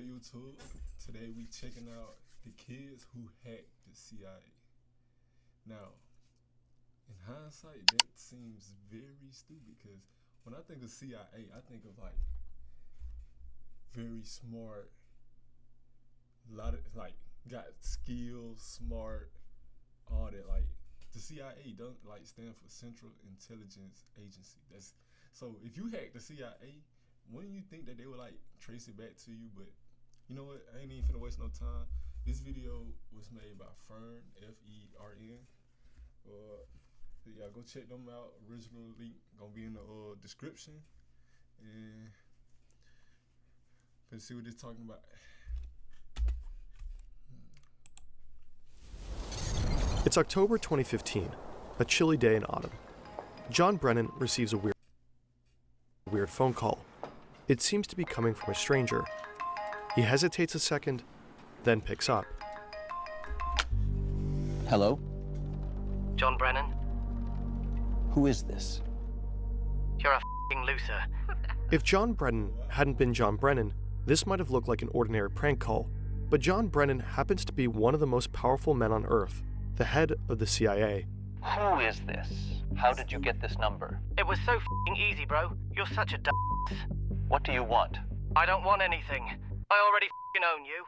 good, YouTube? Today we checking out the kids who hacked the CIA. Now, in hindsight, that seems very stupid because when I think of CIA, I think of like very smart, got skills, smart, all that. Like the CIA don't like stand for Central Intelligence Agency. That's so if you hack the CIA, wouldn't you think that they would like trace it back to you? But you know what? I ain't even finna waste no time. This video was made by Fern, F-E-R-N. Yeah, go check them out. Original link gonna be in the description. And let's see what they're talking about. It's October 2015, a chilly day in autumn. John Brennan receives a weird phone call. It seems to be coming from a stranger. He hesitates a second, then picks up. Hello? John Brennan? Who is this? You're a f***ing loser. If John Brennan hadn't been John Brennan, this might have looked like an ordinary prank call. But John Brennan happens to be one of the most powerful men on Earth, the head of the CIA. Who is this? How did you get this number? It was so f***ing easy, bro. You're such a d***. What do you want? I don't want anything. I already f***ing own you.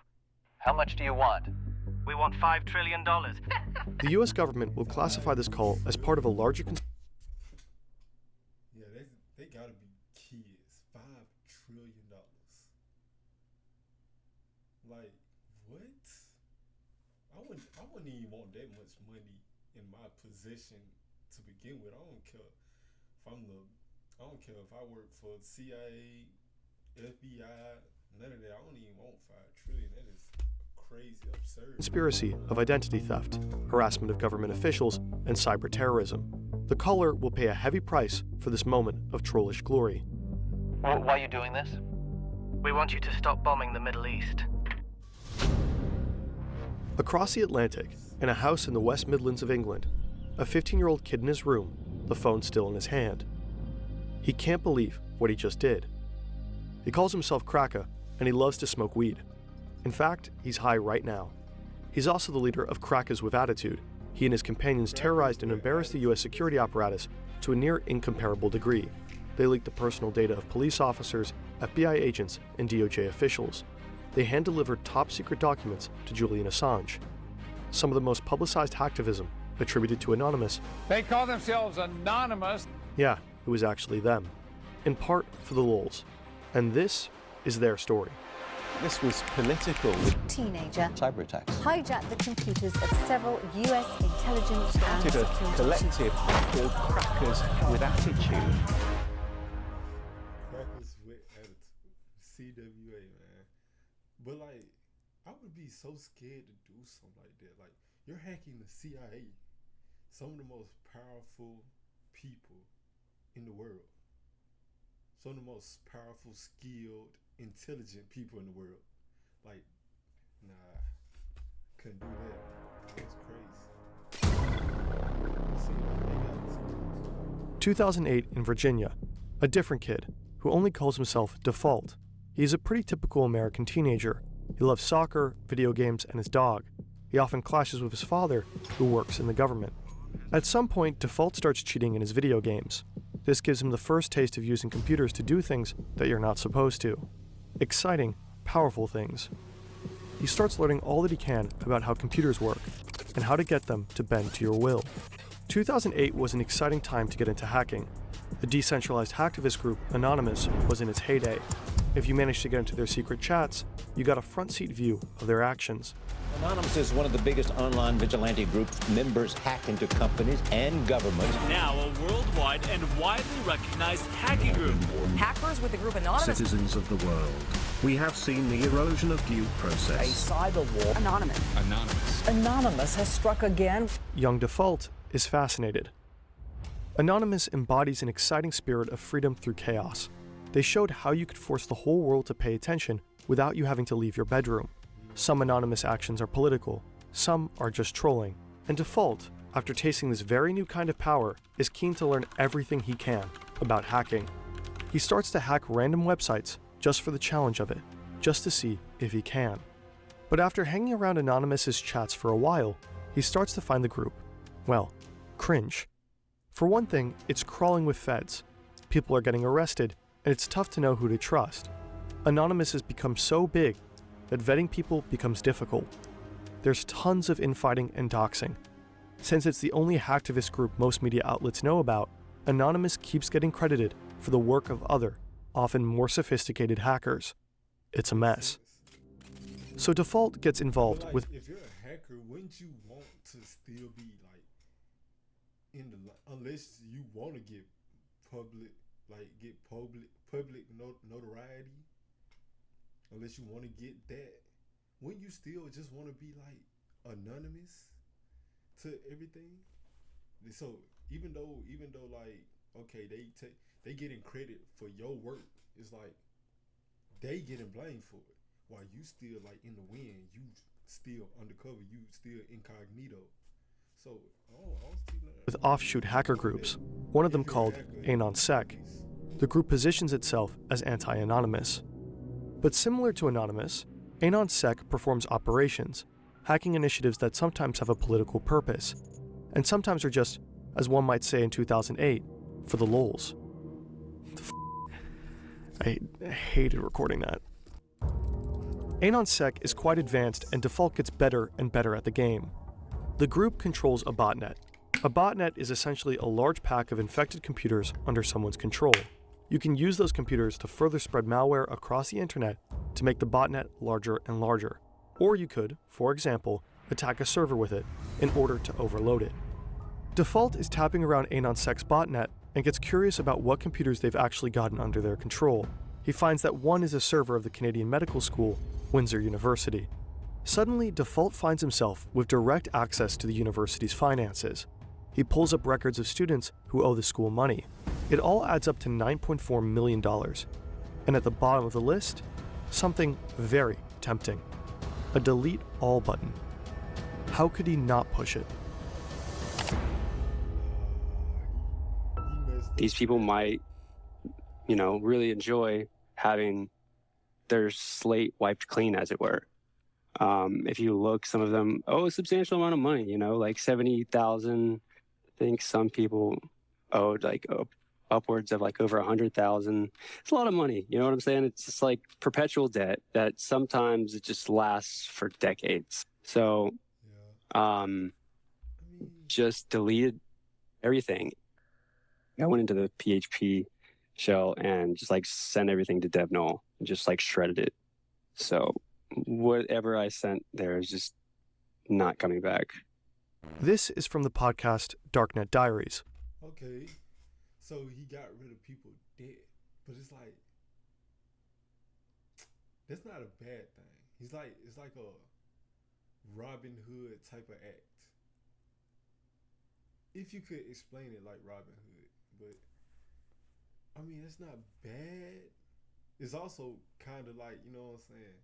How much do you want? We want $5 trillion. The US government will classify this call as part of a larger Yeah, they gotta be kids. $5 trillion. Like, what? I wouldn't even want that much money in my possession to begin with. I don't care if I work for CIA, FBI, none of that. I don't even want $5 trillion. That is crazy, absurd. Conspiracy of identity theft, harassment of government officials, and cyber terrorism. The caller will pay a heavy price for this moment of trollish glory. Why are you doing this? We want you to stop bombing the Middle East. Across the Atlantic, in a house in the West Midlands of England, a 15-year-old kid in his room, the phone still in his hand. He can't believe what he just did. He calls himself Cracker, and he loves to smoke weed. In fact, he's high right now. He's also the leader of Crackers with Attitude. He and his companions terrorized and embarrassed the US security apparatus to a near incomparable degree. They leaked the personal data of police officers, FBI agents, and DOJ officials. They hand-delivered top-secret documents to Julian Assange. Some of the most publicized hacktivism attributed to Anonymous. They call themselves Anonymous. Yeah, it was actually them. In part for the lulz. And this is their story. This was political. Teenager Cyber attacks. hijacked the computers of several US intelligence and Started a security collective called Crackers with Attitude. Crackers with Attitude. CWA, man. But like, I would be so scared to do something like that. Like, you're hacking the CIA, some of the most powerful people in the world. Some of the most powerful, skilled, intelligent people in the world. Like, nah, couldn't do that. That's crazy. 2008 in Virginia, a different kid who only calls himself Default. He's a pretty typical American teenager. He loves soccer, video games, and his dog. He often clashes with his father, who works in the government. At some point, Default starts cheating in his video games. This gives him the first taste of using computers to do things that you're not supposed to. Exciting, powerful things. He starts learning all that he can about how computers work and how to get them to bend to your will. 2008 was an exciting time to get into hacking. The decentralized hacktivist group Anonymous was in its heyday. If you managed to get into their secret chats, you got a front-seat view of their actions. Anonymous is one of the biggest online vigilante groups. Members hack into companies and governments. Now a worldwide and widely recognized hacking group. Hackers with the group Anonymous. Citizens of the world. We have seen the erosion of due process. A cyber war. Anonymous. Anonymous has struck again. Young Default is fascinated. Anonymous embodies an exciting spirit of freedom through chaos. They showed how you could force the whole world to pay attention without you having to leave your bedroom. Some Anonymous actions are political, some are just trolling. And Default, after tasting this very new kind of power, is keen to learn everything he can about hacking. He starts to hack random websites just for the challenge of it. just to see if he can. But after hanging around Anonymous's chats for a while, he starts to find the group, well, cringe. For one thing, it's crawling with feds. People are getting arrested, and it's tough to know who to trust. Anonymous has become so big that vetting people becomes difficult. There's tons of infighting and doxing. Since it's the only hacktivist group most media outlets know about, Anonymous keeps getting credited for the work of other, often more sophisticated hackers. It's a mess. So Default gets involved with... If you're a hacker, wouldn't you want to still be like in the unless you want to get public notoriety? Unless you want to get that, wouldn't you still just want to be like anonymous to everything? So even though like okay, they getting credit for your work, it's like they getting blamed for it. While you still like in the wind, you still undercover, you still incognito. So with offshoot hacker groups, one of them called AnonSec. The group positions itself as anti-anonymous. But similar to Anonymous, AnonSec performs operations, hacking initiatives that sometimes have a political purpose, and sometimes are just, as one might say in 2008, for the lols. I hated recording that. AnonSec is quite advanced, and Default gets better and better at the game. The group controls a botnet. A botnet is essentially a large pack of infected computers under someone's control. You can use those computers to further spread malware across the internet to make the botnet larger and larger. Or you could, for example, attack a server with it in order to overload it. Default is tapping around AnonSec's botnet and gets curious about what computers they've actually gotten under their control. He finds that one is a server of the Canadian Medical School, Windsor University. Suddenly, Default finds himself with direct access to the university's finances. He pulls up records of students who owe the school money. It all adds up to $9.4 million. And at the bottom of the list, something very tempting. A delete all button. How could he not push it? These people might, really enjoy having their slate wiped clean, as it were. If you look, some of them owe a substantial amount of money, like $70,000. I think some people owed upwards of over $100,000. It's a lot of money. You know what I'm saying? It's just like perpetual debt that sometimes it just lasts for decades. So, just deleted everything. I went into the PHP shell and just sent everything to dev null and just shredded it. So whatever I sent there is just not coming back. This is from the podcast Darknet Diaries. Okay, so he got rid of people dead, but it's that's not a bad thing. It's like a Robin Hood type of act. If you could explain it like Robin Hood, but I mean it's not bad. It's also kind of like, you know what I'm saying,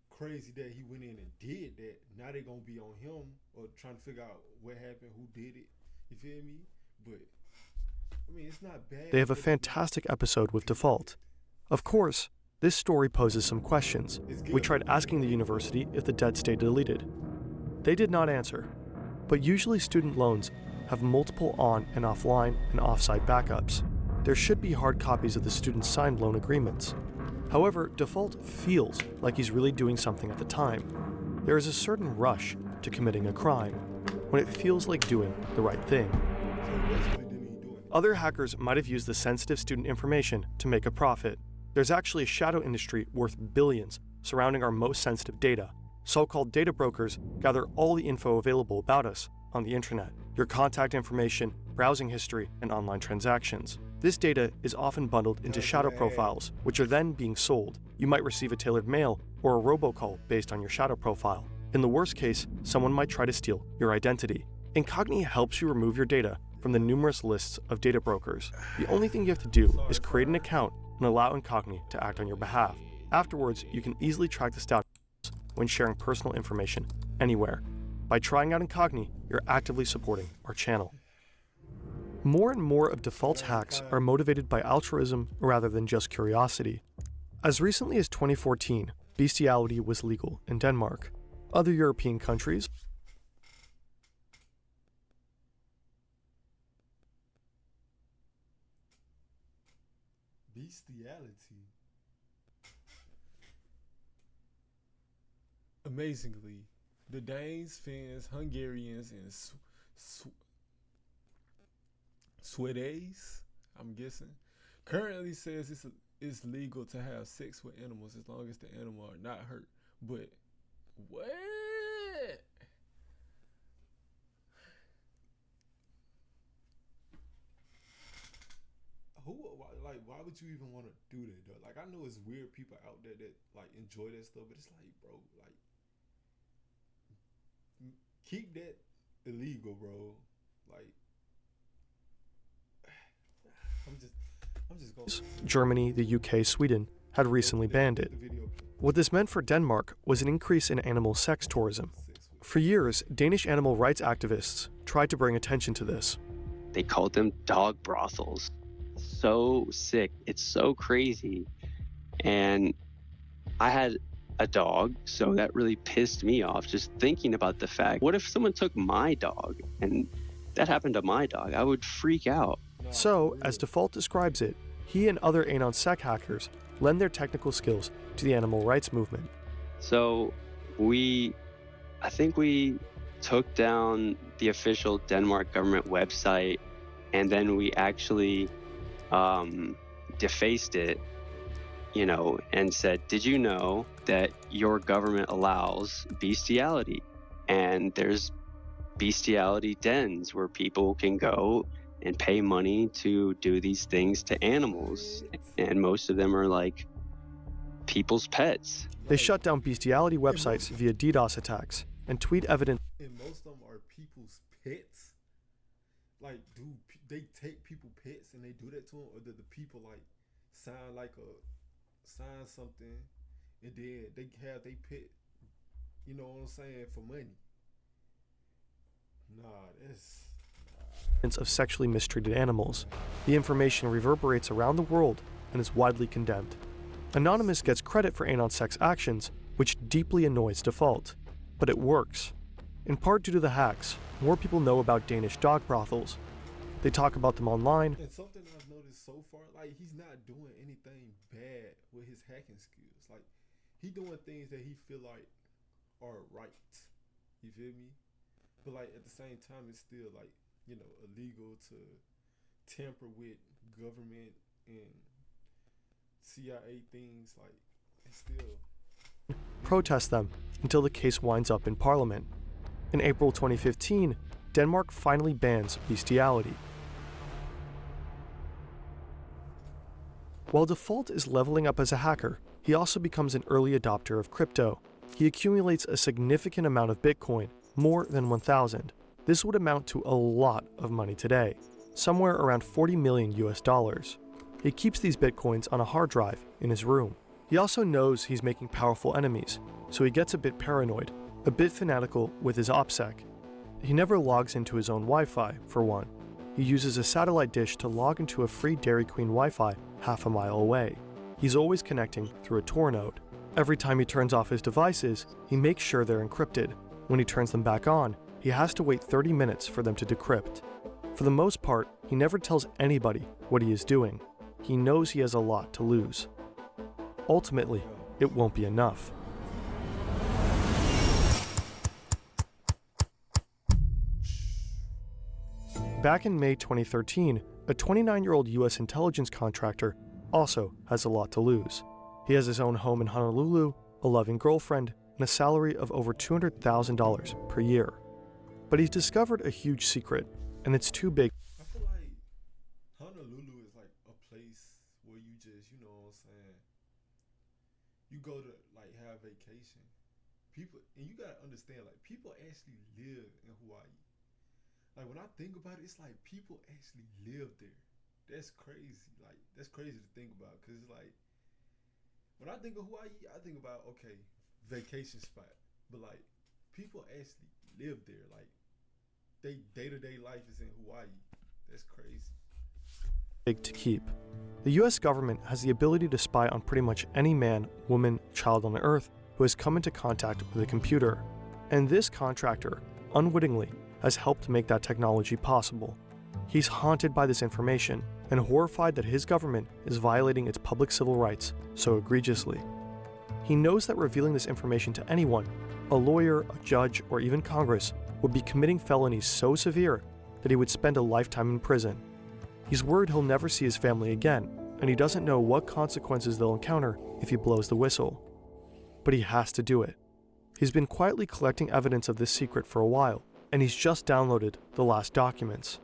crazy that he went in and did that. Now they're gonna be on him or trying to figure out what happened, who did it. You feel me? But I mean, it's not bad. They have a fantastic episode with Default. Of course, this story poses some questions. We tried asking the university if the debt stayed deleted. They did not answer. But usually student loans have multiple on and offline and offsite backups. There should be hard copies of the student's signed loan agreements. However, Default feels like he's really doing something at the time. There is a certain rush to committing a crime when it feels like doing the right thing. Other hackers might have used the sensitive student information to make a profit. There's actually a shadow industry worth billions surrounding our most sensitive data. So-called data brokers gather all the info available about us on the internet, your contact information, browsing history, and online transactions. This data is often bundled into shadow profiles, which are then being sold. You might receive a tailored mail or a robocall based on your shadow profile. In the worst case, someone might try to steal your identity. Incogni helps you remove your data from the numerous lists of data brokers. The only thing you have to do is create an account and allow Incogni to act on your behalf. Afterwards, you can easily track the status when sharing personal information anywhere. By trying out Incogni, you're actively supporting our channel. More and more of Default's hacks are motivated by altruism rather than just curiosity. As recently as 2014, bestiality was legal in Denmark. Other European countries Bestiality. Amazingly, the Danes, Finns, Hungarians, and Swedes, I'm guessing, currently says it's legal to have sex with animals as long as the animal are not hurt. But what? Why would you even want to do that though? Like, I know it's weird people out there that like enjoy that stuff, but it's like, bro, like, keep that illegal, bro. Like, I'm just going. Germany, the UK, Sweden had recently banned it. What this meant for Denmark was an increase in animal sex tourism. For years, Danish animal rights activists tried to bring attention to this. They called them dog brothels. So sick. It's so crazy. And I had a dog, so that really pissed me off just thinking about the fact, what if someone took my dog and that happened to my dog? I would freak out. So, as Default describes it, he and other anon sec hackers lend their technical skills to the animal rights movement. So I think we took down the official Denmark government website, and then we actually defaced it, and said, did you know that your government allows bestiality? And there's bestiality dens where people can go and pay money to do these things to animals. And most of them are like people's pets. They shut down bestiality websites via DDoS attacks and tweet evidence. And most of them are people's pets. Like, they take people pets and they do that to them, or do the people like sign something and then they have they pet, you know what I'm saying, for money? Of sexually mistreated animals. The information reverberates around the world and is widely condemned. Anonymous gets credit for anon sex actions, which deeply annoys Default. But it works. In part due to the hacks, more people know about Danish dog brothels. They talk about them online. And something I've noticed so far, like, he's not doing anything bad with his hacking skills. Like, he doing things that he feel like are right. You feel me? But like at the same time, it's still like, illegal to tamper with government and CIA things. Like, it's still protest them until the case winds up in Parliament. In April 2015, Denmark finally bans bestiality. While Default is leveling up as a hacker, he also becomes an early adopter of crypto. He accumulates a significant amount of Bitcoin, more than 1,000. This would amount to a lot of money today, somewhere around $40 million US. He keeps these Bitcoins on a hard drive in his room. He also knows he's making powerful enemies, so he gets a bit paranoid, a bit fanatical with his OPSEC. He never logs into his own Wi-Fi, for one. He uses a satellite dish to log into a free Dairy Queen Wi-Fi half a mile away. He's always connecting through a Tor node. Every time he turns off his devices, he makes sure they're encrypted. When he turns them back on, he has to wait 30 minutes for them to decrypt. For the most part, he never tells anybody what he is doing. He knows he has a lot to lose. Ultimately, it won't be enough. Back in May 2013, a 29-year-old US intelligence contractor also has a lot to lose. He has his own home in Honolulu, a loving girlfriend, and a salary of over $200,000 per year. But he's discovered a huge secret, and it's too big. I feel like Honolulu is like a place where you just, you know what I'm saying, you go to like have vacation. People, and you gotta understand, like, people actually live in Hawaii. Like, when I think about it, it's like people actually live there. That's crazy. Like, that's crazy to think about, because it's like, when I think of Hawaii, I think about, okay, vacation spot. But like, people actually live there. Like, they day-to-day life is in Hawaii. That's crazy. big to keep. The US government has the ability to spy on pretty much any man, woman, child on Earth who has come into contact with a computer. And this contractor, unwittingly, has helped make that technology possible. He's haunted by this information and horrified that his government is violating its public civil rights so egregiously. He knows that revealing this information to anyone, a lawyer, a judge, or even Congress, would be committing felonies so severe that he would spend a lifetime in prison. He's worried he'll never see his family again, and he doesn't know what consequences they'll encounter if he blows the whistle. But he has to do it. He's been quietly collecting evidence of this secret for a while, and he's just downloaded the last documents.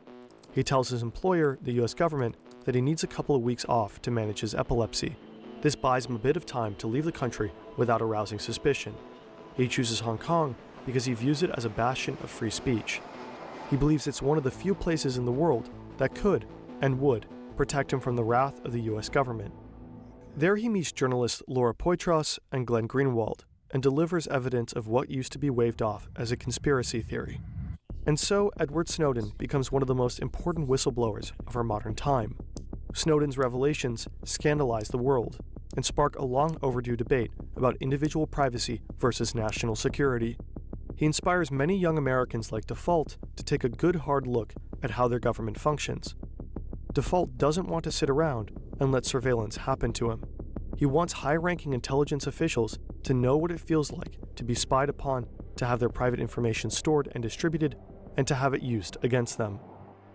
He tells his employer, the US government, that he needs a couple of weeks off to manage his epilepsy. This buys him a bit of time to leave the country without arousing suspicion. He chooses Hong Kong because he views it as a bastion of free speech. He believes it's one of the few places in the world that could and would protect him from the wrath of the US government. There he meets journalists Laura Poitras and Glenn Greenwald and delivers evidence of what used to be waved off as a conspiracy theory. And so Edward Snowden becomes one of the most important whistleblowers of our modern time. Snowden's revelations scandalize the world and spark a long overdue debate about individual privacy versus national security. He inspires many young Americans like Default to take a good hard look at how their government functions. Default doesn't want to sit around and let surveillance happen to him. He wants high-ranking intelligence officials to know what it feels like to be spied upon, to have their private information stored and distributed, and to have it used against them.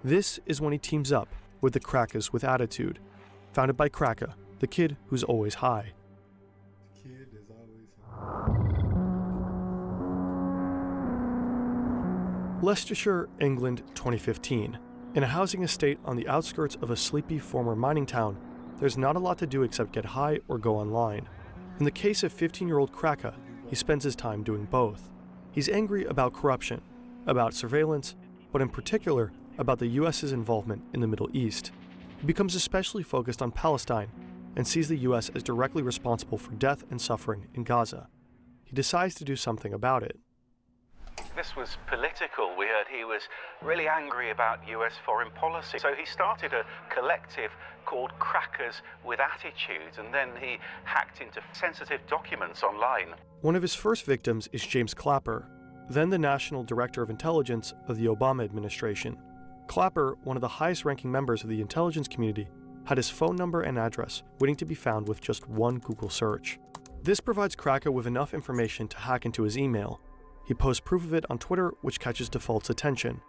This is when he teams up with the Crackers with Attitude, founded by Kraka, the kid who's always high. The kid is always high. Leicestershire, England, 2015. In a housing estate on the outskirts of a sleepy former mining town, there's not a lot to do except get high or go online. In the case of 15-year-old Kraka, he spends his time doing both. He's angry about corruption, about surveillance, but in particular about the US's involvement in the Middle East. He becomes especially focused on Palestine and sees the US as directly responsible for death and suffering in Gaza. He decides to do something about it. This was political. We heard he was really angry about US foreign policy. So he started a collective called Crackers with Attitude, and then he hacked into sensitive documents online. One of his first victims is James Clapper, then the National Director of Intelligence of the Obama administration. Clapper, one of the highest-ranking members of the intelligence community, had his phone number and address waiting to be found with just one Google search. This provides Kraka with enough information to hack into his email. He posts proof of it on Twitter, which catches Default's attention.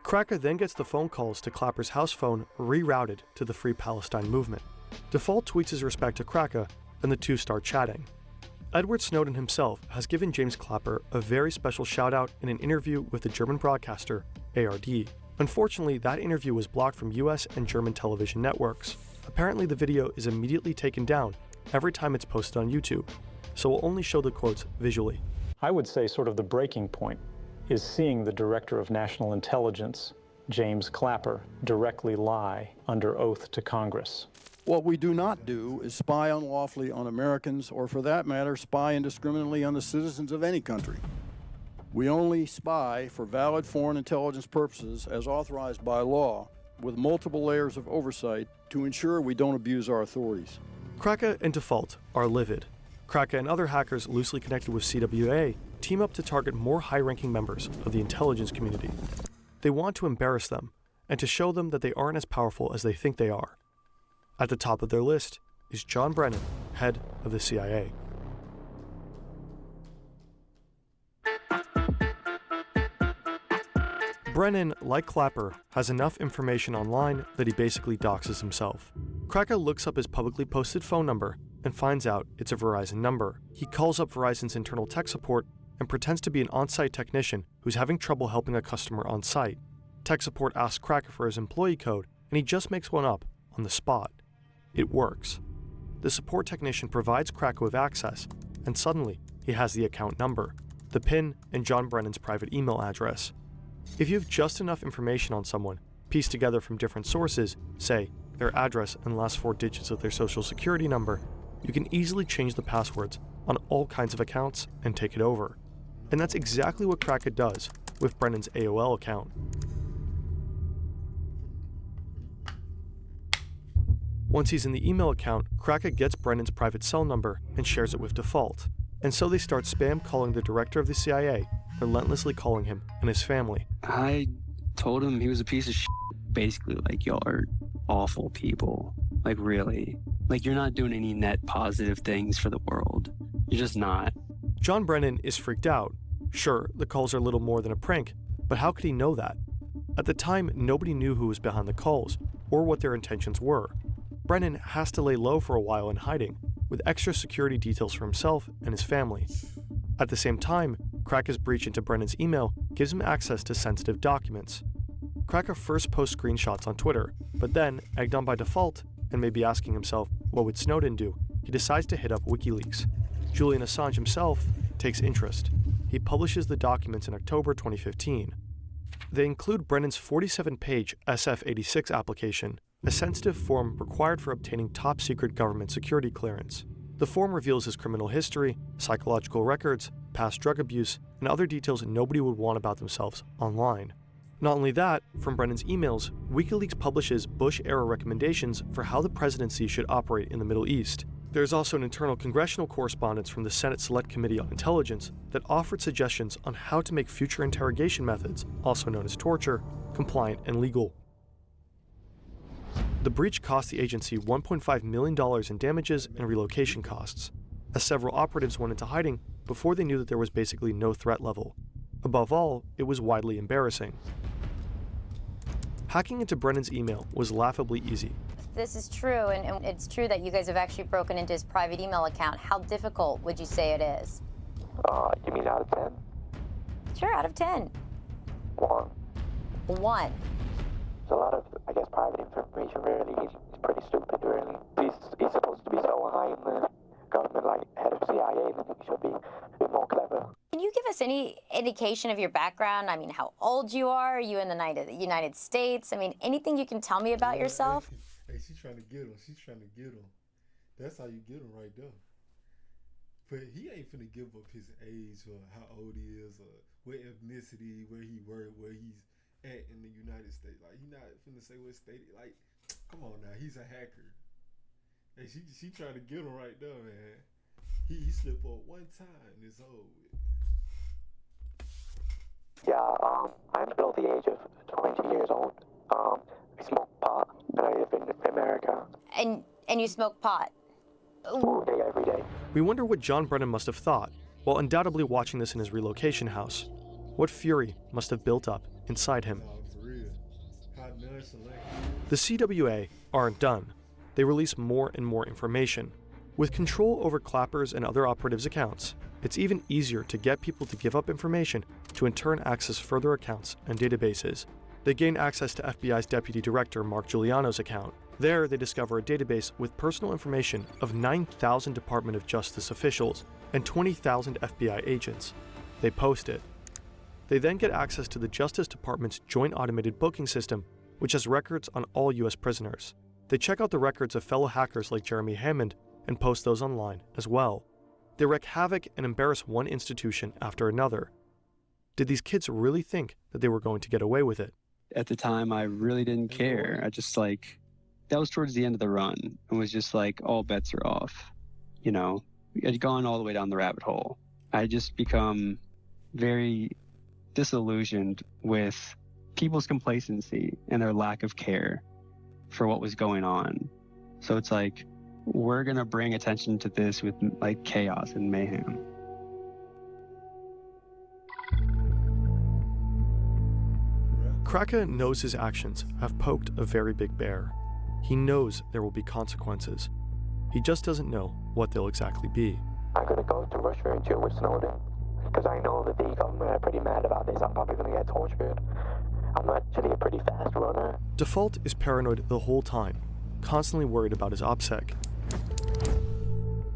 Kraka then gets the phone calls to Clapper's house phone rerouted to the Free Palestine movement. Default tweets his respect to Kraka, and the two start chatting. Edward Snowden himself has given James Clapper a very special shout-out in an interview with the German broadcaster ARD. Unfortunately, that interview was blocked from US and German television networks. Apparently, the video is immediately taken down every time it's posted on YouTube, so we'll only show the quotes visually. I would say sort of the breaking point is seeing the Director of National Intelligence, James Clapper, directly lie under oath to Congress. What we do not do is spy unlawfully on Americans, or for that matter, spy indiscriminately on the citizens of any country. We only spy for valid foreign intelligence purposes as authorized by law, with multiple layers of oversight to ensure we don't abuse our authorities. Kraka and Default are livid. Kraka and other hackers loosely connected with CWA team up to target more high-ranking members of the intelligence community. They want to embarrass them and to show them that they aren't as powerful as they think they are. At the top of their list is John Brennan, head of the CIA. Brennan, like Clapper, has enough information online that he basically doxes himself. Kraka looks up his publicly posted phone number and finds out it's a Verizon number. He calls up Verizon's internal tech support and pretends to be an on-site technician who's having trouble helping a customer on site. Tech support asks Kraka for his employee code, and he just makes one up on the spot. It works. The support technician provides Kraka with access, and suddenly he has the account number, the PIN, and John Brennan's private email address. If you have just enough information on someone, pieced together from different sources, say their address and last 4 digits of their social security number, you can easily change the passwords on all kinds of accounts and take it over. And that's exactly what Kraka does with Brennan's AOL account. Once he's in the email account, Kraka gets Brennan's private cell number and shares it with Default. And so they start spam calling the director of the CIA, relentlessly calling him and his family. I told him he was a piece of shit. Basically, like, y'all are awful people. Like, really. Like, you're not doing any net positive things for the world. You're just not. John Brennan is freaked out. Sure, the calls are little more than a prank, but how could he know that? At the time, nobody knew who was behind the calls, or what their intentions were. Brennan has to lay low for a while in hiding, with extra security details for himself and his family. At the same time, Kraka's breach into Brennan's email gives him access to sensitive documents. Kraka first posts screenshots on Twitter, but then, egged on by Default, and maybe asking himself, what would Snowden do, he decides to hit up WikiLeaks. Julian Assange himself takes interest. He publishes the documents in October 2015. They include Brennan's 47-page SF-86 application, a sensitive form required for obtaining top-secret government security clearance. The form reveals his criminal history, psychological records, past drug abuse, and other details nobody would want about themselves online. Not only that, from Brennan's emails, WikiLeaks publishes Bush-era recommendations for how the presidency should operate in the Middle East. There's also an internal congressional correspondence from the Senate Select Committee on Intelligence that offered suggestions on how to make future interrogation methods, also known as torture, compliant and legal. The breach cost the agency $1.5 million in damages and relocation costs, as several operatives went into hiding before they knew that there was basically no threat level. Above all, it was widely embarrassing. Hacking into Brennan's email was laughably easy. This is true, and it's true that you guys have actually broken into his private email account. How difficult would you say it is? You mean out of 10? Sure, out of 10. 1. 1. It's a lot of, I guess, private information, really. He's pretty stupid, really. He's supposed to be so high in the government, like head of CIA, then he should be a bit more clever. Can you give us any indication of your background? I mean, how old you are? Are you in the United States? I mean, anything you can tell me about yourself? Hey, she's trying to get him. She's trying to get him. That's how you get him right there. But he ain't finna give up his age or how old he is or what ethnicity, where he's at in the United States. Like, he not finna say what state. Like, come on now, he's a hacker. Hey, she trying to get him right there, man. He slipped up one time and it's over with. Yeah, I'm below the age of 20 years old. I smoke pot, and I live in America. And you smoke pot? All day, every day. We wonder what John Brennan must have thought, while undoubtedly watching this in his relocation house. What fury must have built up inside him. The CWA aren't done. They release more and more information. With control over Clapper's and other operatives' accounts, it's even easier to get people to give up information to in turn access further accounts and databases. They gain access to FBI's Deputy Director Mark Giuliano's account. There, they discover a database with personal information of 9,000 Department of Justice officials and 20,000 FBI agents. They post it. They then get access to the Justice Department's Joint Automated Booking System, which has records on all U.S. prisoners. They check out the records of fellow hackers like Jeremy Hammond and post those online as well. They wreak havoc and embarrass one institution after another. Did these kids really think that they were going to get away with it? At the time, I really didn't care. I just that was towards the end of the run and was just like, all bets are off. You know, I'd gone all the way down the rabbit hole. I just become very disillusioned with people's complacency and their lack of care for what was going on. So it's like, we're going to bring attention to this with like chaos and mayhem. Kraka knows his actions have poked a very big bear. He knows there will be consequences. He just doesn't know what they'll exactly be. I'm going to go to Russia and deal with Snowden because I know that the government are pretty mad about this. I'm probably going to get tortured. I'm actually a pretty fast runner. Default is paranoid the whole time, constantly worried about his OPSEC.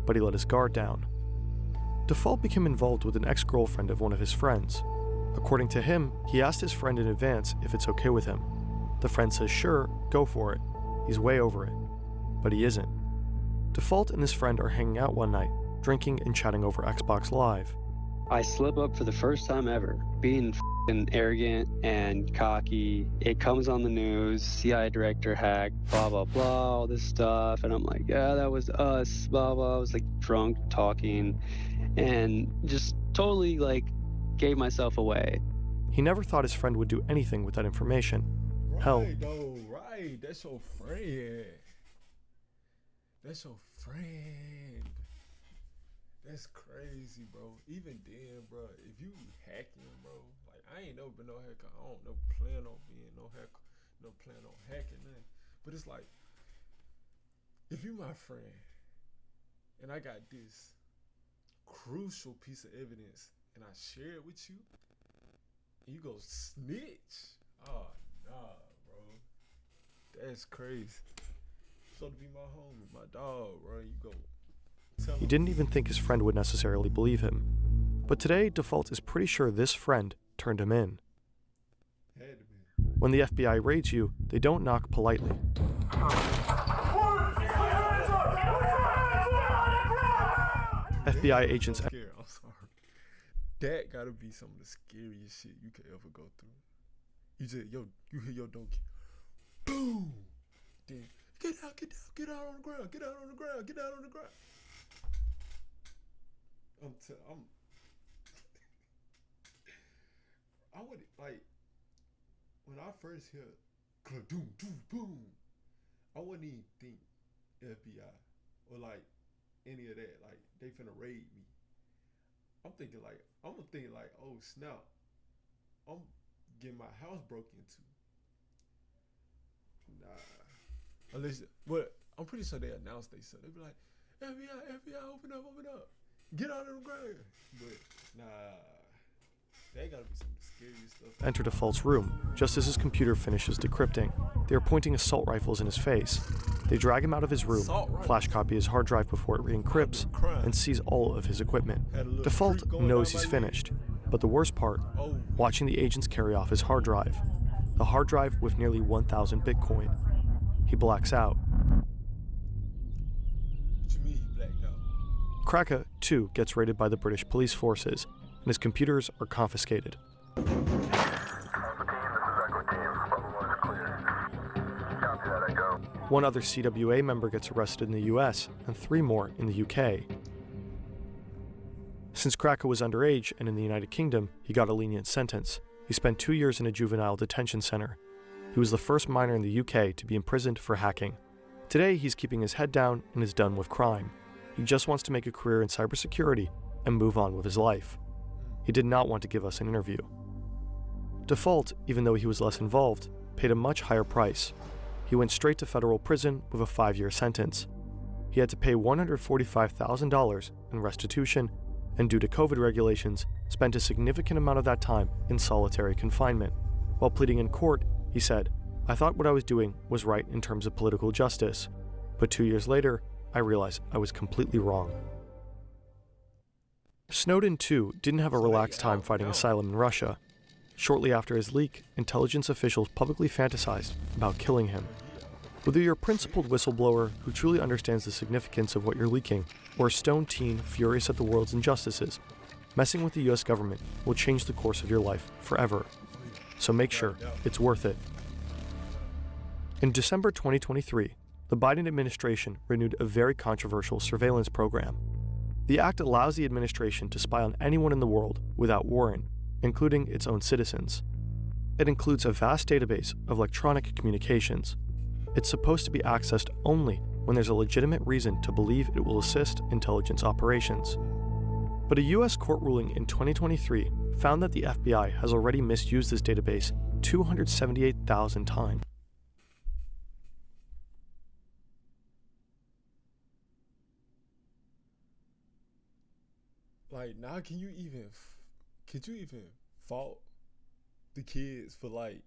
But he let his guard down. Default became involved with an ex-girlfriend of one of his friends. According to him, he asked his friend in advance if it's okay with him. The friend says sure, go for it. He's way over it. But he isn't. Default and his friend are hanging out one night, drinking and chatting over Xbox Live. I slip up for the first time ever, being arrogant and cocky. It comes on the news, CIA director hacked, blah, blah, blah, all this stuff. And I'm like, yeah, that was us, blah, blah. I was like drunk talking and just totally like gave myself away. He never thought his friend would do anything with that information. Hell, Right. That's your friend. That's your friend. That's crazy, bro. Even then, bro, if you hacking, bro, like I ain't never been no hacker. I don't no plan on being no hacker, no plan on hacking nothing. But it's like, if you my friend, and I got this crucial piece of evidence, and I share it with you, and you go snitch. Oh nah, bro. That's crazy. Supposed to be my homie, my dog, bro. You go. He didn't even think his friend would necessarily believe him. But today, Default is pretty sure this friend turned him in. When the FBI raids you, they don't knock politely. FBI agents... I'm sorry. That gotta be some of the scariest shit you could ever go through. You just, you hear your donkey. Boom! Then, get out on the ground, get out on the ground. I would, like, when I first hear doom, doom, boom, I wouldn't even think FBI or like any of that. Like, they finna raid me. I'm thinking like, oh snap, I'm getting my house broken into. Nah. Unless, but I'm pretty sure they announced they said, they be like, FBI, open up. Get out of the ground. But nah, that gotta be some scary stuff. Enter Default's room, just as his computer finishes decrypting. They are pointing assault rifles in his face. They drag him out of his room, flash copy his hard drive before it re-encrypts, and seize all of his equipment. Default knows he's finished, but the worst part, watching the agents carry off his hard drive. The hard drive with nearly 1,000 Bitcoin. He blacks out. Kraka, too, gets raided by the British police forces, and his computers are confiscated. One other CWA member gets arrested in the US, and 3 more in the UK. Since Kraka was underage and in the United Kingdom, he got a lenient sentence. He spent 2 years in a juvenile detention center. He was the first minor in the UK to be imprisoned for hacking. Today, he's keeping his head down and is done with crime. He just wants to make a career in cybersecurity and move on with his life. He did not want to give us an interview. Default, even though he was less involved, paid a much higher price. He went straight to federal prison with a 5-year sentence. He had to pay $145,000 in restitution, and due to COVID regulations, spent a significant amount of that time in solitary confinement. While pleading in court, he said, "I thought what I was doing was right in terms of political justice, but 2 years later, I realized I was completely wrong." Snowden, too, didn't have a relaxed time fighting asylum in Russia. Shortly after his leak, intelligence officials publicly fantasized about killing him. Whether you're a principled whistleblower who truly understands the significance of what you're leaking, or a stone teen furious at the world's injustices, messing with the US government will change the course of your life forever. So make sure it's worth it. In December 2023, the Biden administration renewed a very controversial surveillance program. The act allows the administration to spy on anyone in the world without warrant, including its own citizens. It includes a vast database of electronic communications. It's supposed to be accessed only when there's a legitimate reason to believe it will assist intelligence operations. But a US court ruling in 2023 found that the FBI has already misused this database 278,000 times. Like, now could you even fault the kids for like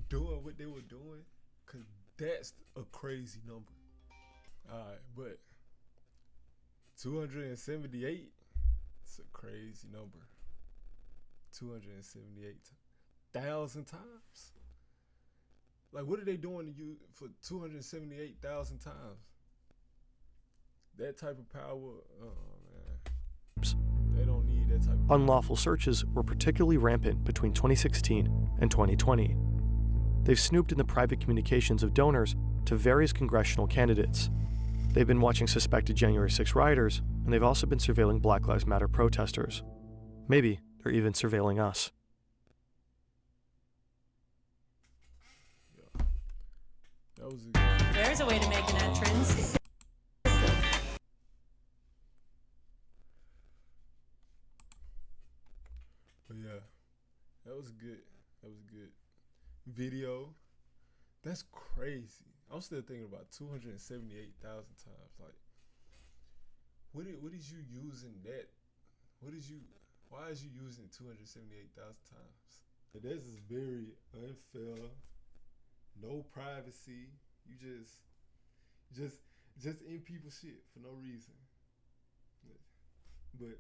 doing what they were doing? Cause that's a crazy number. Alright, but 278, it's a crazy number. 278,000 times? Like, what are they doing to you for 278,000 times? That type of power, oh man. They don't need need that type of Unlawful searches were particularly rampant between 2016 and 2020. They've snooped in the private communications of donors to various congressional candidates. They've been watching suspected January 6 rioters, and they've also been surveilling Black Lives Matter protesters. Maybe they're even surveilling us. Yeah. That was There's a way to make an entrance. But yeah, that was good. That was good. Video, that's crazy. I'm still thinking about 278,000 times. Like, what is you using that? Why is you using 278,000 times? This is very unfair. No privacy. You just in people's shit for no reason. But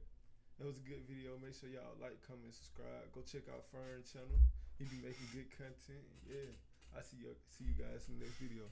that was a good video. Make sure y'all like, comment, subscribe. Go check out Fern channel. He be making good content. Yeah. I see you guys in the next video.